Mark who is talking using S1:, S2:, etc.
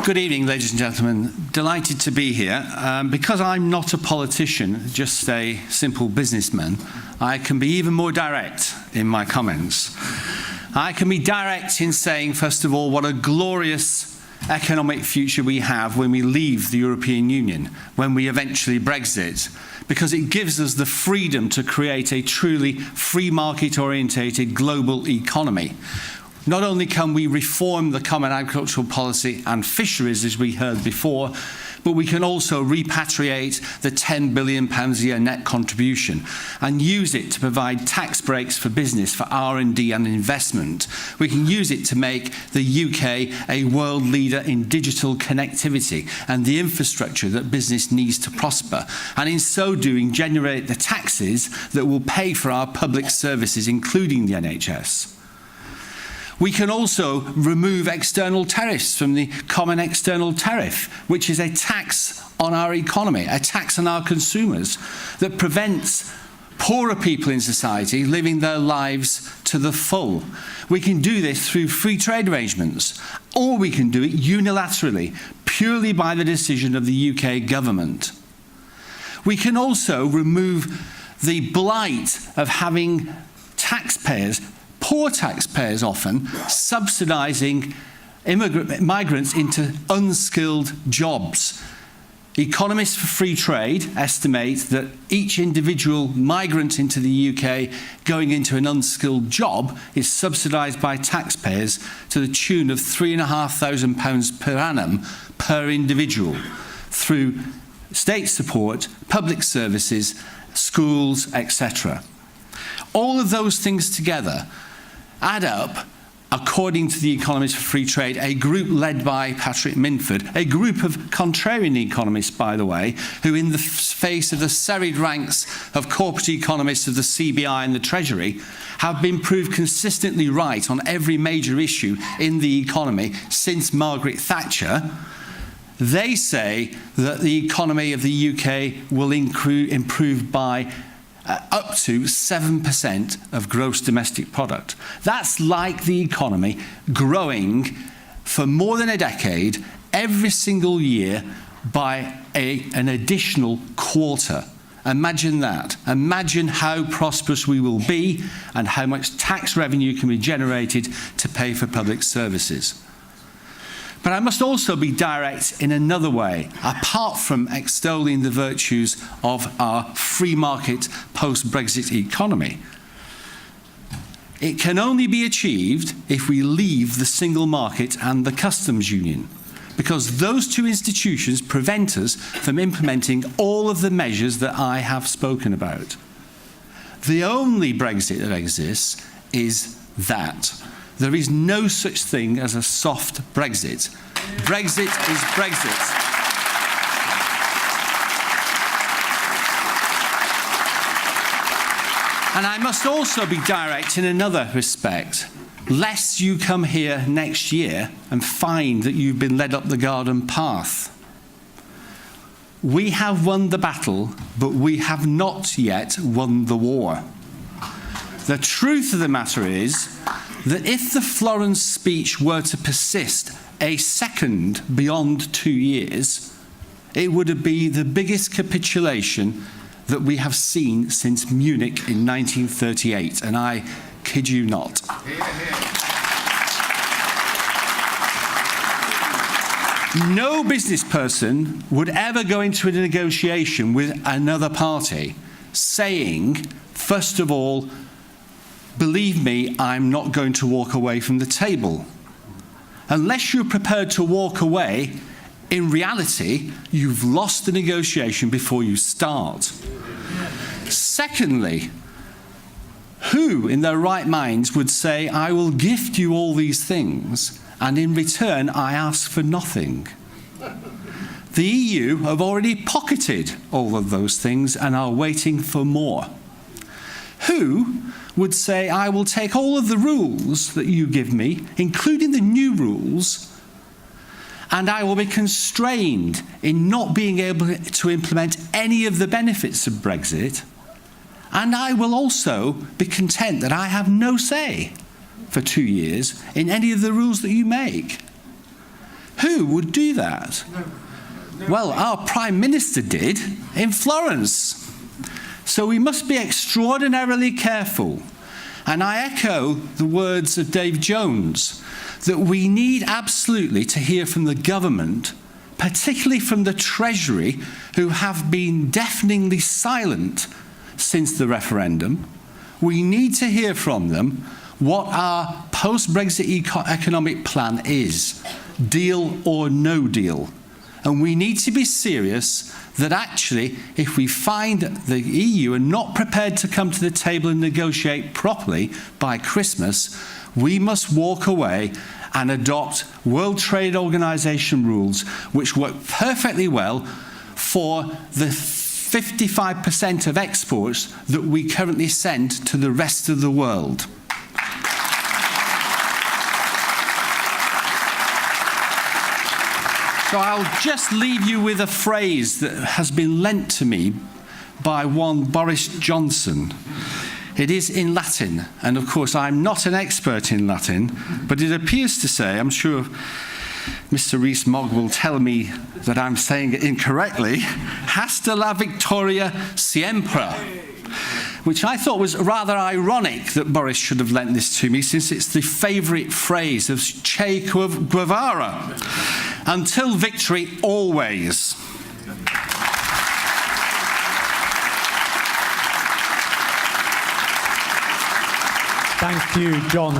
S1: Good evening, ladies and gentlemen. Delighted to be here. Because I'm not a politician, just a simple businessman, I can be even more direct in my comments. I can be direct in saying, first of all, what a glorious economic future we have when we leave the European Union, when we eventually Brexit, because it gives us the freedom to create a truly free market-orientated global economy. Not only can we reform the common agricultural policy and fisheries, as we heard before, but we can also repatriate the £10 billion a year net contribution and use it to provide tax breaks for business, for R&D and investment. We can use it to make the UK a world leader in digital connectivity and the infrastructure that business needs to prosper, and in so doing generate the taxes that will pay for our public services, including the NHS. We can also remove external tariffs from the common external tariff, which is a tax on our economy, a tax on our consumers that prevents poorer people in society living their lives to the full. We can do this through free trade arrangements, or we can do it unilaterally, purely by the decision of the UK government. We can also remove the blight of having taxpayers, poor taxpayers often, subsidising migrants into unskilled jobs. Economists for Free Trade estimate that each individual migrant into the UK going into an unskilled job is subsidised by taxpayers to the tune of £3,500 per annum per individual through state support, public services, schools, etc. All of those things together add up, according to the Economists for Free Trade, a group led by Patrick Minford, a group of contrarian economists, by the way, who in the face of the serried ranks of corporate economists of the CBI and the Treasury have been proved consistently right on every major issue in the economy since Margaret Thatcher. They say that the economy of the UK will improve by up to 7% of gross domestic product. That's like the economy growing for more than a decade, every single year, by an additional quarter. Imagine that. Imagine how prosperous we will be and how much tax revenue can be generated to pay for public services. But I must also be direct in another way, apart from extolling the virtues of our free market post-Brexit economy. It can only be achieved if we leave the single market and the customs union, because those two institutions prevent us from implementing all of the measures that I have spoken about. The only Brexit that exists is that. There is no such thing as a soft Brexit. Brexit is Brexit. And I must also be direct in another respect. Lest you come here next year and find that you've been led up the garden path. We have won the battle, but we have not yet won the war. The truth of the matter is that if the Florence speech were to persist a second beyond 2 years, it would be the biggest capitulation that we have seen since Munich in 1938, and I kid you not. No business person would ever go into a negotiation with another party saying, first of all, believe me, I'm not going to walk away from the table. Unless you're prepared to walk away, in reality, you've lost the negotiation before you start. Secondly, who in their right minds would say, I will gift you all these things, and in return, I ask for nothing? The EU have already pocketed all of those things and are waiting for more. Who would say, I will take all of the rules that you give me, including the new rules, and I will be constrained in not being able to implement any of the benefits of Brexit, and I will also be content that I have no say for 2 years in any of the rules that you make. Who would do that? Well, our Prime Minister did in Florence. So we must be extraordinarily careful. And I echo the words of Dave Jones, that we need absolutely to hear from the government, particularly from the Treasury, who have been deafeningly silent since the referendum. We need to hear from them what our post-Brexit economic plan is, deal or no deal. And we need to be serious that actually, if we find the EU are not prepared to come to the table and negotiate properly by Christmas, we must walk away and adopt World Trade Organization rules which work perfectly well for the 55% of exports that we currently send to the rest of the world. So I'll just leave you with a phrase that has been lent to me by one Boris Johnson. It is in Latin, and of course I'm not an expert in Latin, but it appears to say, I'm sure Mr. Rees-Mogg will tell me that I'm saying it incorrectly, hasta la victoria siempre, which I thought was rather ironic that Boris should have lent this to me, since it's the favourite phrase of Che Guevara. Until victory, always.
S2: Thank you, John.